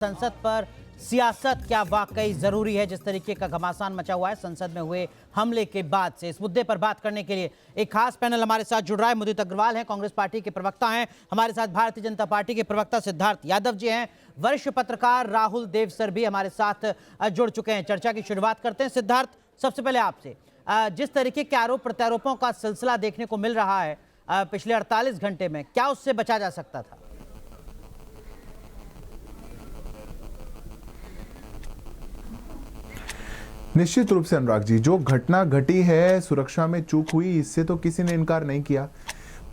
संसद पर सियासत क्या वाकई जरूरी है। जिस तरीके का घमासान मचा हुआ है संसद में हुए हमले के बाद से, इस मुद्दे पर बात करने के लिए एक खास पैनल हमारे साथ जुड़ रहा है। मुदित अग्रवाल हैं, कांग्रेस पार्टी के प्रवक्ता हैं। हमारे साथ भारतीय जनता पार्टी के प्रवक्ता सिद्धार्थ यादव जी हैं। वरिष्ठ पत्रकार राहुल देवसर भी हमारे साथ जुड़ चुके हैं। चर्चा की शुरुआत करते हैं। सिद्धार्थ, सबसे पहले आपसे, जिस तरीके के आरोप प्रत्यारोपों का सिलसिला देखने को मिल रहा है पिछले 48 घंटे में, क्या उससे बचा जा सकता था? निश्चित रूप से अनुराग जी, जो घटना घटी है, सुरक्षा में चूक हुई, इससे तो किसी ने इनकार नहीं किया।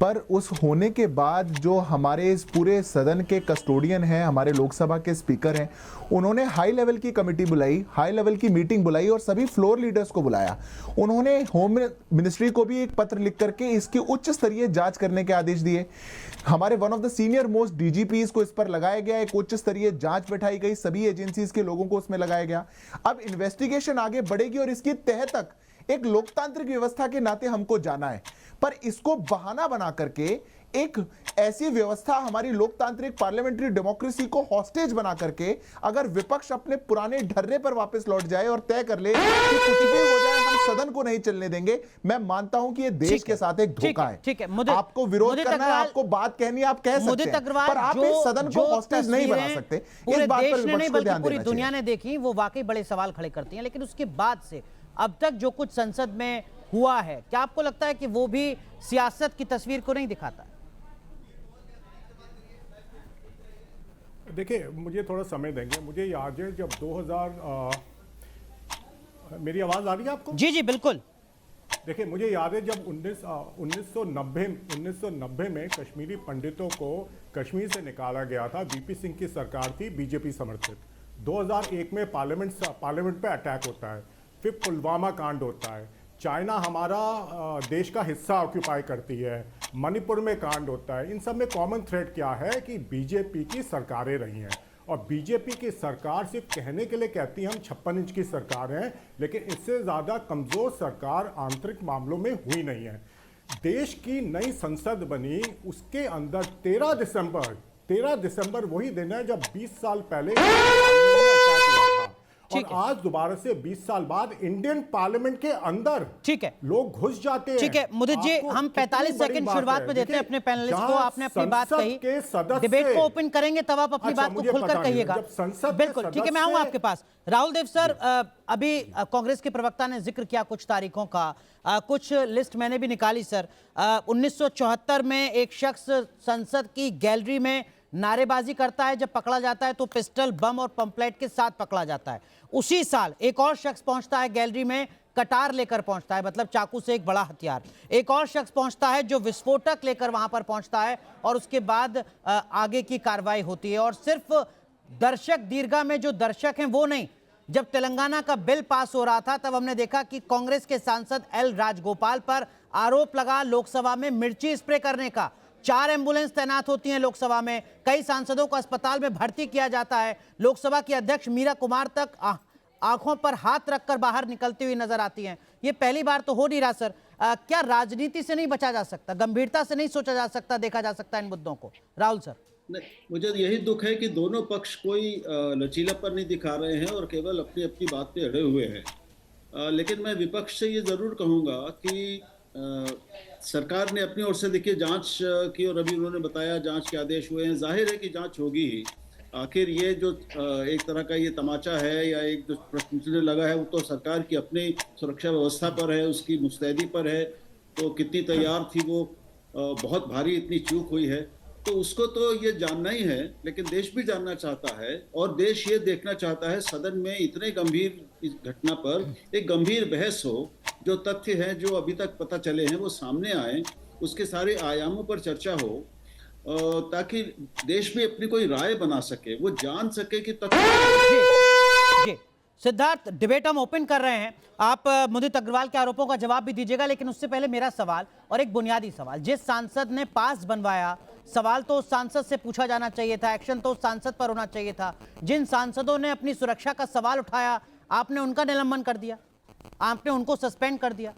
पर उस होने के बाद जो हमारे इस पूरे सदन के कस्टोडियन हैं, हमारे लोकसभा के स्पीकर हैं, उन्होंने हाई लेवल की कमेटी बुलाई, हाई लेवल की मीटिंग बुलाई और सभी फ्लोर लीडर्स को बुलाया। उन्होंने होम मिनिस्ट्री को भी एक पत्र लिख करके इसकी उच्च स्तरीय जांच करने के आदेश दिए। हमारे one of the senior most DGPs को इस पर लगाया गया, एक उच्च स्तरीय जांच बैठाई गई, सभी एजेंसीज के लोगों को उसमें लगाया गया। अब इन्वेस्टिगेशन आगे बढ़ेगी और इसकी तह तक एक लोकतांत्रिक व्यवस्था के नाते हमको जाना है। पर इसको बहाना बना करके एक ऐसी व्यवस्था, हमारी लोकतांत्रिक पार्लियामेंट्री डेमोक्रेसी को हॉस्टेज बना करके अगर विपक्ष अपने पुराने ढर्रे पर वापस लौट जाए और तय कर ले कि कुछ भी हो जाए हम सदन को नहीं चलने देंगे, मैं मानता हूं कि ये देश के साथ एक धोखा है। ठीक है, आपको विरोध करना है, आपको बात कहनी है, आप कह सकते हैं, पर आप इस सदन को हॉस्टेज नहीं बना सकते। पूरे देश ने नहीं बल्कि पूरी दुनिया ने देखी, वो वाकई बड़े सवाल खड़े करती हैं। लेकिन उसके बाद से अब तक जो कुछ संसद में हुआ है, क्या आपको लगता है कि वो भी सियासत की तस्वीर को नहीं दिखाता? देखिए, मुझे थोड़ा समय देंगे। मुझे याद है जब 2000 मेरी आवाज आ रही है आपको? जी जी बिल्कुल। देखिए, मुझे याद है जब 1990 में कश्मीरी पंडितों को कश्मीर से निकाला गया था। वीपी सिंह की सरकार थी, बीजेपी समर्थित। 2001 में पार्लियामेंट पे अटैक होता है, फिर पुलवामा कांड होता है, चाइना हमारा देश का हिस्सा ऑक्यूपाई करती है, मणिपुर में कांड होता है। इन सब में कॉमन थ्रेड क्या है कि बीजेपी की सरकारें रही हैं। और बीजेपी की सरकार सिर्फ कहने के लिए कहती है हम 56 इंच की सरकार हैं, लेकिन इससे ज़्यादा कमज़ोर सरकार आंतरिक मामलों में हुई नहीं है। देश की नई संसद बनी, उसके अंदर 13 दिसंबर वही दिन है जब 20 साल पहले और आज दोबारा से 20 साल बाद इंडियन पार्लियामेंट के अंदर ठीक है लोग घुस जाते हैं। ठीक है मुदित जी, हम 45 सेकंड शुरुआत में देते हैं अपने पैनलिस्ट को। आपने अपनी बात कही, डिबेट को ओपन करेंगे तब आप अपनी बात को खुलकर कहिएगा। बिल्कुल ठीक है, मैं आऊंगा आपके पास। राहुल देव सर, अभी कांग्रेस के प्रवक्ता ने जिक्र किया कुछ तारीखों का, कुछ लिस्ट मैंने भी निकाली सर। 1974 में एक शख्स संसद की गैलरी में नारेबाजी करता है, जब पकड़ा जाता है तो पिस्टल, बम और पंपलेट के साथ पकड़ा जाता है। उसी साल एक और शख्स पहुंचता है गैलरी में, कटार लेकर पहुंचता है, मतलब चाकू से एक बड़ा हथियार। एक और शख्स पहुंचता है जो विस्फोटक लेकर वहां पर पहुंचता है और उसके बाद आगे की कार्रवाई होती है। और सिर्फ दर्शक, दीर्घा में जो दर्शक हैं वो नहीं, जब तेलंगाना का बिल पास हो रहा था तब हमने देखा कि कांग्रेस के सांसद एल राजगोपाल पर आरोप लगा लोकसभा में मिर्ची स्प्रे करने का। 4 एम्बुलेंस तैनात होती हैं लोकसभा में, कई सांसदों को अस्पताल में भर्ती किया जाता है। लोकसभा की अध्यक्ष मीरा कुमार तक आंखों पर हाथ रखकर बाहर निकलती हुई नजर आती हैं। ये पहली बार तो हो नहीं रहा सर। क्या राजनीति से नहीं बचा जा सकता, गंभीरता से नहीं सोचा जा सकता, देखा जा सकता इन मुद्दों को? राहुल सर। नहीं, मुझे यही दुख है कि दोनों पक्ष कोई लचीलापन नहीं दिखा रहे हैं और केवल अपनी अपनी बात पे अड़े हुए हैं। लेकिन मैं विपक्ष से ये जरूर कहूँगा कि सरकार ने अपनी ओर से देखिए जांच की और अभी उन्होंने बताया जांच के आदेश हुए हैं। जाहिर है कि जांच होगी ही। आखिर ये जो एक तरह का ये तमाचा है या एक जो प्रश्न लगा है, वो तो सरकार की अपनी सुरक्षा व्यवस्था पर है, उसकी मुस्तैदी पर है। तो कितनी तैयार थी वो, बहुत भारी इतनी चूक हुई है, तो उसको तो ये जानना ही है। लेकिन देश भी जानना चाहता है और देश ये देखना चाहता है सदन में इतने गंभीर इस घटना पर एक गंभीर बहस हो, जो तथ्य हैं जो अभी तक पता चले हैं वो सामने आए, उसके सारे आयामों पर चर्चा हो, ताकि देश में अपनी कोई राय बना सके, वो जान सके कि तथ्य। जी सिद्धार्थ, डिबेट हम ओपन कर रहे हैं। आप मुदित अग्रवाल के आरोपों का जवाब भी दीजिएगा, लेकिन उससे पहले मेरा सवाल और एक बुनियादी सवाल। जिस सांसद ने पास बनवाया, सवाल तो उस सांसद से पूछा जाना चाहिए था, एक्शन तो उस सांसद पर होना चाहिए था। जिन सांसदों ने अपनी सुरक्षा का सवाल उठाया, आपने उनका निलंबन कर दिया, आपने उनको सस्पेंड कर दिया।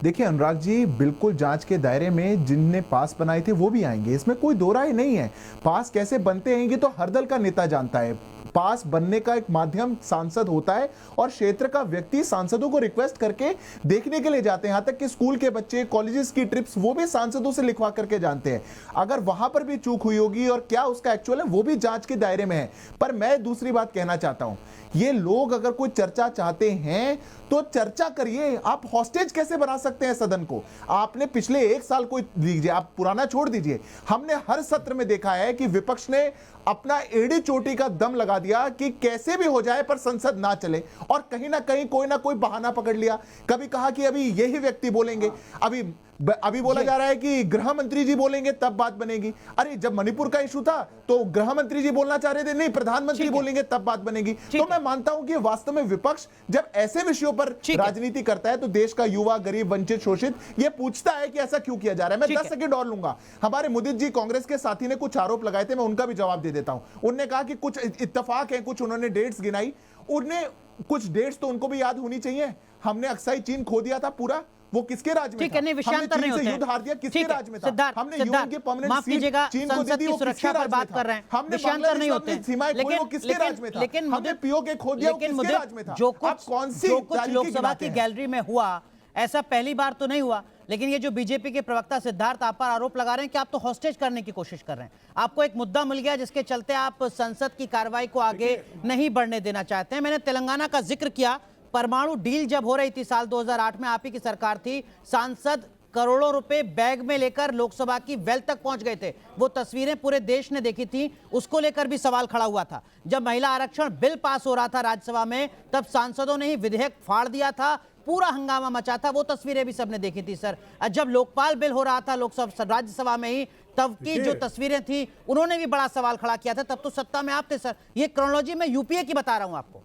देखिए अनुराग जी, बिल्कुल जांच के दायरे में जिनने पास बनाए थे वो भी आएंगे, इसमें कोई दो राय नहीं है। पास कैसे बनते हैं ये तो हर दल का नेता जानता है। पास बनने का एक माध्यम सांसद होता है और क्षेत्र का व्यक्ति सांसदों को रिक्वेस्ट करके देखने के लिए जाते हैं। यहां तक कि स्कूल के बच्चे, कॉलेजेस की ट्रिप्स वो भी सांसदों से लिखवा करके जानते हैं। अगर वहां पर भी चूक हुई होगी और क्या उसका एक्चुअल है वो भी जांच के दायरे में है। पर मैं दूसरी बात कहना चाहता हूं, ये लोग अगर कोई चर्चा चाहते हैं तो चर्चा करिए। आप हॉस्टेज कैसे बना सकते हैं सदन को? आपने पिछले 1 साल को लीजिए, आप पुराना छोड़ दीजिए, हमने हर सत्र में देखा है कि विपक्ष ने अपना एड़ी चोटी का दम लगा दिया कि कैसे भी हो जाए पर संसद ना चले, और कहीं ना कहीं कोई ना कोई बहाना पकड़ लिया। कभी कहा कि अभी यही व्यक्ति बोलेंगे, अभी बोला जा रहा है कि गृह मंत्री जी बोलेंगे तब बात बनेगी। अरे जब मणिपुर का इशू था तो गृह मंत्री जी बोलना चाह रहे थे, नहीं प्रधानमंत्री बोलेंगे तब बात बनेगी। तो मैं मानता हूं कि वास्तव में विपक्ष जब ऐसे विषयों पर राजनीति करता है तो देश का युवा, गरीब, वंचित, शोषित ये पूछता है कि ऐसा क्यों किया जा रहा है। मैं 10 सेकंड और लूंगा। हमारे मुदित जी कांग्रेस के साथी ने कुछ आरोप लगाए थे, मैं उनका भी जवाब दे देता हूं। उन्होंने कहा कि कुछ इत्तेफाक है, कुछ उन्होंने डेट्स गिनाई, उन्हें कुछ डेट्स तो उनको भी याद होनी चाहिए। हमने अक्साई चीन खो दिया था पूरा, वो किसके राज में था? हमने विषयांतर नहीं होते हैं। युद्ध हार दिया, किसके राज में था? हमने यूएन के परमानेंट माफ कीजिएगा, चीन को संसद दी, की वो सुरक्षा पर बात कर रहे हैं, हमने विषयांतर नहीं होते हैं। सीमाएं खोई, वो किसके राज में था? हमने पीओके खो दिया, वो किसके राज में था? जो कुछ लोकसभा की गैलरी में हुआ ऐसा पहली बार तो नहीं हुआ। लेकिन ये जो बीजेपी के प्रवक्ता सिद्धार्थ आप पर आरोप लगा रहे हैं कि आप तो हॉस्टेज करने की कोशिश कर रहे हैं, आपको एक मुद्दा मिल गया जिसके चलते आप संसद की कार्रवाई को आगे नहीं बढ़ने देना चाहते हैं। मैंने तेलंगाना का जिक्र किया, परमाणु डील जब हो रही थी साल 2008 में, आप ही की सरकार थी, सांसद करोड़ों रुपए बैग में लेकर लोकसभा की वेल तक पहुंच गए थे। वो तस्वीरें पूरे देश ने देखी थी, उसको लेकर भी सवाल खड़ा हुआ था। जब महिला आरक्षण बिल पास हो रहा था राज्यसभा में, तब सांसदों ने ही विधेयक फाड़ दिया था, पूरा हंगामा मचा था, वो तस्वीरें भी सबने देखी थी सर। जब लोकपाल बिल हो रहा था लोकसभा राज्यसभा में ही, तब की जो तस्वीरें थी उन्होंने भी बड़ा सवाल खड़ा किया था, तब तो सत्ता में आप थे सर। ये क्रोनोलॉजी मैं यूपीए की बता रहा हूं आपको।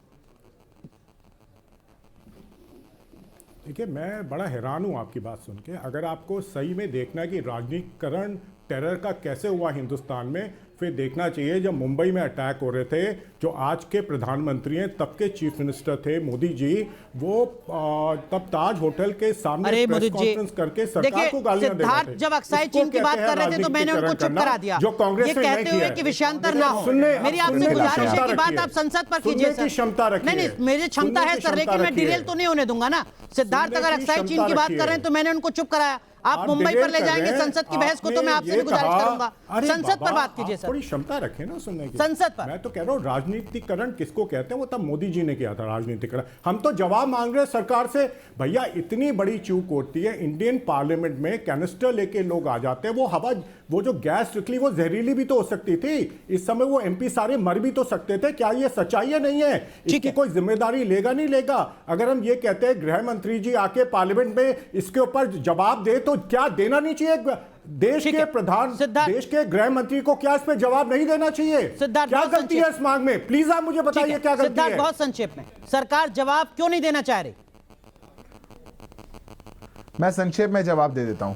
देखिए, मैं बड़ा हैरान हूं आपकी बात सुन के। अगर आपको सही में देखना है कि राजनीतिकरण टेरर का कैसे हुआ हिंदुस्तान में, फिर देखना चाहिए जब मुंबई में अटैक हो रहे थे, जो आज के प्रधानमंत्री हैं, तब के चीफ मिनिस्टर थे मोदी जी, वो तब ताज होटल के सामने प्रेस कॉन्फ्रेंस करके सरकार को गालियां दे रहे थे। जब अक्साई चीन की बात कर रहे थे तो मैंने उनको चुप करा दिया, जो कांग्रेस ये ने नहीं कहते हुए कि विषयांतर ना हो। मेरी आपसे गुजारिश है कि बात आप संसद पर कीजिए सर। क्षमता रखिए। नहीं, मेरी क्षमता है सर, लेकिन मैं डिटेल तो नहीं होने दूंगा ना। सिद्धार्थ अगर अक्साई चीन की बात कर रहे हैं तो मैंने उनको चुप कराया। आप मुंबई पर ले जाएंगे संसद की बहस को, तो मैं आपसे गुजारिश करूंगा संसद पर बात कीजिए सर। थोड़ी क्षमता रखें ना सुनने की। संसद पर मैं तो कह रहा हूँ राजनीतिकरण किसको कहते हैं, वो तब मोदी जी ने किया था राजनीतिकरण। हम तो जवाब मांग रहे हैं सरकार से, भैया इतनी बड़ी चूक होती है, इंडियन पार्लियामेंट में कैनिस्टर लेके लोग आ जाते हैं, वो जो गैस निकली वो जहरीली भी तो हो सकती थी। इस समय वो एमपी सारे मर भी तो सकते थे। क्या ये सच्चाई है? नहीं है? इसकी कोई जिम्मेदारी लेगा नहीं लेगा? अगर हम ये कहते हैं गृह मंत्री जी आके पार्लियामेंट में इसके ऊपर जवाब दे, तो क्या देना नहीं चाहिए? देश के प्रधान, देश के गृह मंत्री को क्या इस पे जवाब नहीं देना चाहिए? क्या गलती है इस मांग में? प्लीज आप मुझे बताइए क्या गलती है? बहुत संक्षेप में, सरकार जवाब क्यों नहीं देना चाह रही? मैं संक्षेप में जवाब दे देता हूं।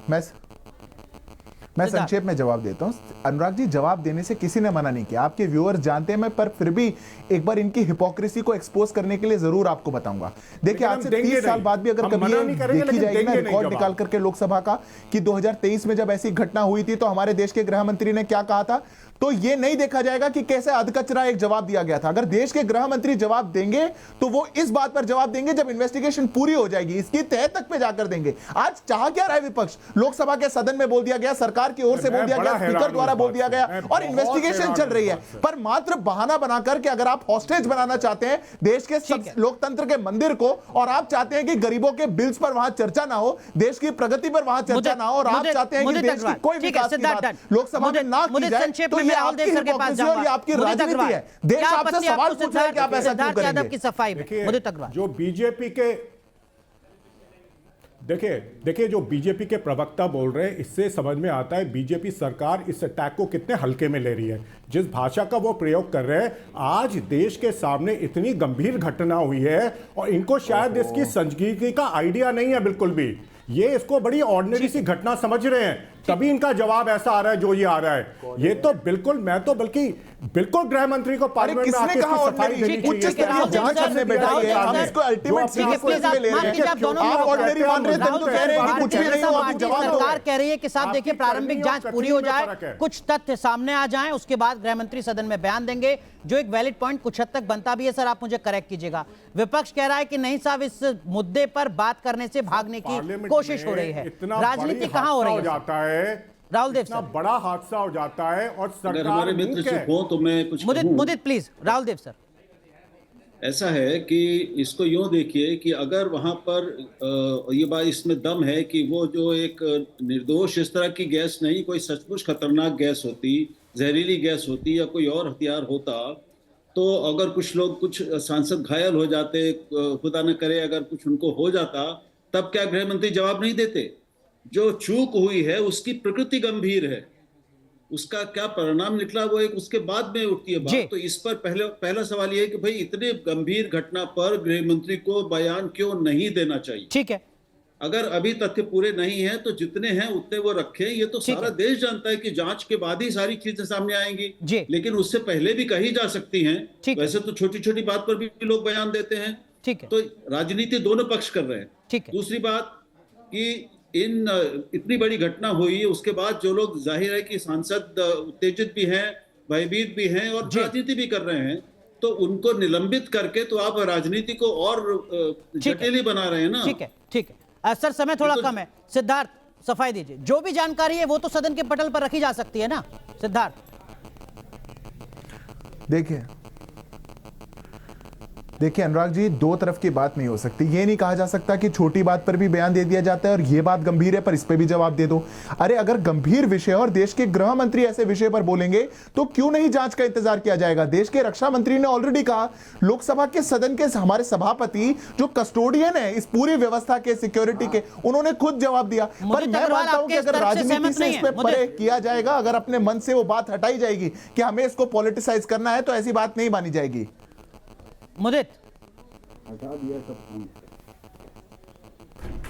मैं संक्षेप में जवाब देता हूं। अनुराग जी, जवाब देने से किसी ने मना नहीं किया, आपके व्यूअर्स जानते हैं। मैं पर फिर भी एक बार इनकी हिपोक्रेसी को एक्सपोज करने के लिए जरूर आपको बताऊंगा। देखिए, आज से 30 साल बाद भी अगर कभी देखी जाएगी ना रिकॉर्ड निकाल करके लोकसभा का कि 2023 में जब ऐसी घटना हुई थी तो हमारे देश के गृह मंत्री ने क्या कहा था, तो ये नहीं देखा जाएगा कि कैसे अधकचरा एक जवाब दिया गया था। अगर देश के गृह मंत्री जवाब देंगे तो वो इस बात पर जवाब देंगे जब इन्वेस्टिगेशन पूरी हो जाएगी, इसकी तह तक पे जाकर देंगे। आज चाह क्या रहा है विपक्ष? लोकसभा के सदन में बोल दिया गया, सरकार की ओर से बोल दिया गया, स्पीकर द्वारा बोल दिया गया और इन्वेस्टिगेशन चल रही है। पर मात्र बहाना बनाकर के अगर आप हॉस्टेज बनाना चाहते हैं देश के लोकतंत्र के मंदिर को, और आप चाहते हैं कि गरीबों के बिल्स पर वहां चर्चा ना हो, देश की प्रगति पर वहां चर्चा ना हो, और आप चाहते हैं कि देश की कोई विकास की बात लोकसभा में ना की जाए, तो ये आपकी हिपोक्रेसी और ये आपकी राजनीति है। देश आपसे सवाल पूछ रहा है कि आप ऐसा क्यों करेंगे? की सफाई में जो बीजेपी के देखिए जो बीजेपी के प्रवक्ता बोल रहे हैं, इससे समझ में आता है बीजेपी सरकार इस अटैक को कितने हल्के में ले रही है। जिस भाषा का वो प्रयोग कर रहे हैं, आज देश के सामने इतनी गंभीर घटना हुई है और इनको शायद इसकी संजीदगी का आइडिया नहीं है बिल्कुल भी। ये इसको बड़ी ऑर्डिनरी सी घटना समझ रहे हैं, तभी इनका जवाब ऐसा आ रहा है जो ये आ रहा है। ये तो बिल्कुल, मैं तो बल्कि बिल्कुल गृह मंत्री को पार्लियामेंट में आके इसकी सफाई देनी उच्च चाहिए। स्तरीय जांच हमने बैठाई है, हम इसको अल्टीमेट सीरियसनेस में ले रहे हैं। आप ऑर्डिनरी मान रहे हैं, तब तो कह रहे हैं कि कुछ भी नहीं हुआ, अभी जवाब दो। सरकार कह रही है कि साहब देखिए प्रारंभिक जांच पूरी हो जाए, कुछ तथ्य सामने आ जाएं, उसके बाद गृह मंत्री सदन में बयान देंगे, जो एक वैलिड पॉइंट कुछ हद तक बनता भी है। सर आप मुझे करेक्ट कीजिएगा, विपक्ष कह रहा है कि नहीं साहब इस मुद्दे पर बात करने से भागने की कोशिश हो रही है। राजनीति कहां हो रही है जाता है राहुल देव इतना सर? बड़ा हादसा हो जाता है और अगर सरकार हमारे मित्र चुप हो तो मैं कुछ मुदित प्लीज। राहुल देव सर, ऐसा है कि इसको यूं देखिए कि अगर वहां पर ये बात इसमें दम है कि वो जो एक निर्दोष इस तरह की गैस नहीं, कोई सचमुच खतरनाक गैस होती, जहरीली गैस होती या कोई और हथियार होता, तो अगर कुछ लोग, कुछ सांसद घायल हो जाते, खुदा न करे अगर कुछ उनको हो जाता, तब क्या गृह मंत्री जवाब नहीं देते? जो चूक हुई है उसकी प्रकृति गंभीर है, उसका क्या परिणाम निकला वो एक उसके बाद में उठती है बात। तो इस पर पहला सवाल ये है कि भाई इतने गंभीर घटना पर गृह मंत्री को बयान क्यों नहीं देना चाहिए? ठीक है, अगर अभी तथ्य पूरे नहीं है तो जितने हैं उतने वो रखें। ये तो सारा देश जानता है कि जांच के बाद ही सारी चीजें सामने आएंगी, लेकिन उससे पहले भी कही जा सकती हैं। वैसे तो छोटी छोटी बात पर भी लोग बयान देते हैं। ठीक है, तो राजनीति दोनों पक्ष कर रहे हैं। ठीक है। दूसरी बात कि इतनी बड़ी घटना हुई, उसके बाद जो लोग, जाहिर है कि सांसद उत्तेजित भी हैं, भयभीत भी हैं और राजनीति भी कर रहे हैं, तो उनको निलंबित करके तो आप राजनीति को और जटिल बना रहे हैं ना। ठीक है, ठीक है सर, समय थोड़ा कम है। सिद्धार्थ सफाई दीजिए, जो भी जानकारी है वो तो सदन के पटल पर रखी जा सकती है ना सिद्धार्थ? देखिए अनुराग जी, दो तरफ की बात नहीं हो सकती। ये नहीं कहा जा सकता कि छोटी बात पर भी बयान दे दिया जाता है और ये बात गंभीर है पर इस पे भी जवाब दे दो। अरे अगर गंभीर विषय और देश के गृह मंत्री ऐसे विषय पर बोलेंगे तो क्यों नहीं जांच का इंतजार किया जाएगा? देश के रक्षा मंत्री ने ऑलरेडी कहा, लोकसभा के सदन के हमारे सभापति जो कस्टोडियन है इस पूरी व्यवस्था के, सिक्योरिटी के, उन्होंने खुद जवाब दिया। पर मैं मानता हूं कि अगर राजनीति से इस पर परे किया जाएगा, अगर अपने मन से वो बात हटाई जाएगी कि हमें इसको पॉलिटिसाइज करना है, तो ऐसी बात नहीं मानी जाएगी। मुदित,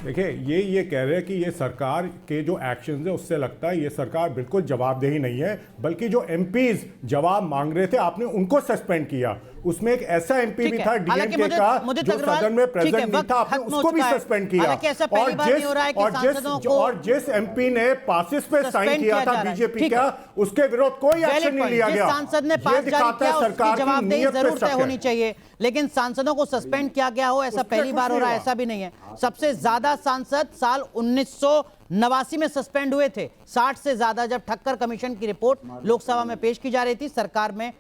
देखिए ये कह रहे हैं कि ये सरकार के जो एक्शंस है उससे लगता है ये सरकार बिल्कुल जवाबदेही नहीं है, बल्कि जो एमपीज जवाब मांग रहे थे आपने उनको सस्पेंड किया। उसमें एक ऐसा एमपी भी था डीएमके का जो सदन में प्रेजेंट नहीं था, आपने उसको भी सस्पेंड किया। और जिस एमपी ने पासिस पे साइन किया था बीजेपी का, उसके विरोध कोई एक्शन नहीं लिया गया। सांसद ने पास जारी किया, उसकी जवाबदेही जरूर तय होनी चाहिए, लेकिन सांसदों को सस्पेंड किया गया हो ऐसा पहली बार हो रहा है, ऐसा भी नहीं है। सबसे ज्यादा सांसद साल 1989 में सस्पेंड हुए थे, 60 से ज्यादा, जब ठक्कर कमीशन की रिपोर्ट लोकसभा में पेश की जा रही थी, सरकार में